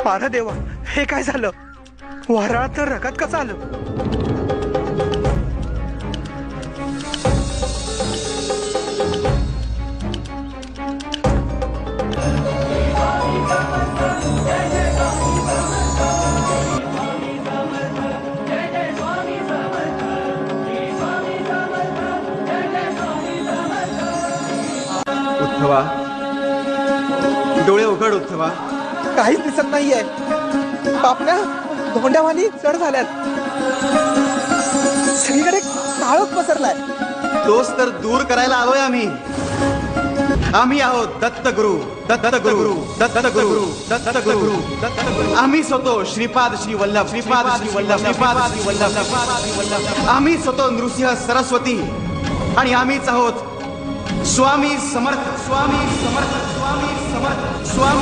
माझा देवा, हे काय झालं? वाराळ तर रगत कसं आलं? उद्धवा, डोळे उघड उद्धवा. काहीच दिसत नाहीये. बापण्या धोंड्यावानी चढ झाल्यात. सगळीकडे काळोख पसरलाय. तोच तर दूर करायला आलोय आम्ही. आम्ही आहोत दत्तगुरु, दत्तगुरु, दत्तगुरु, दत्तगुरु, दत्तगुरु. आम्हीच होतो श्रीपाद श्री वल्लभ, श्रीपाद श्री वल्लभ, श्रीपाद श्री वल्लभ. आम्हीच होतो नृसिंह सरस्वती आणि आम्हीच आहोत स्वामी समर्थ, स्वामी समर्थ, स्वामी समर्थ, स्वामी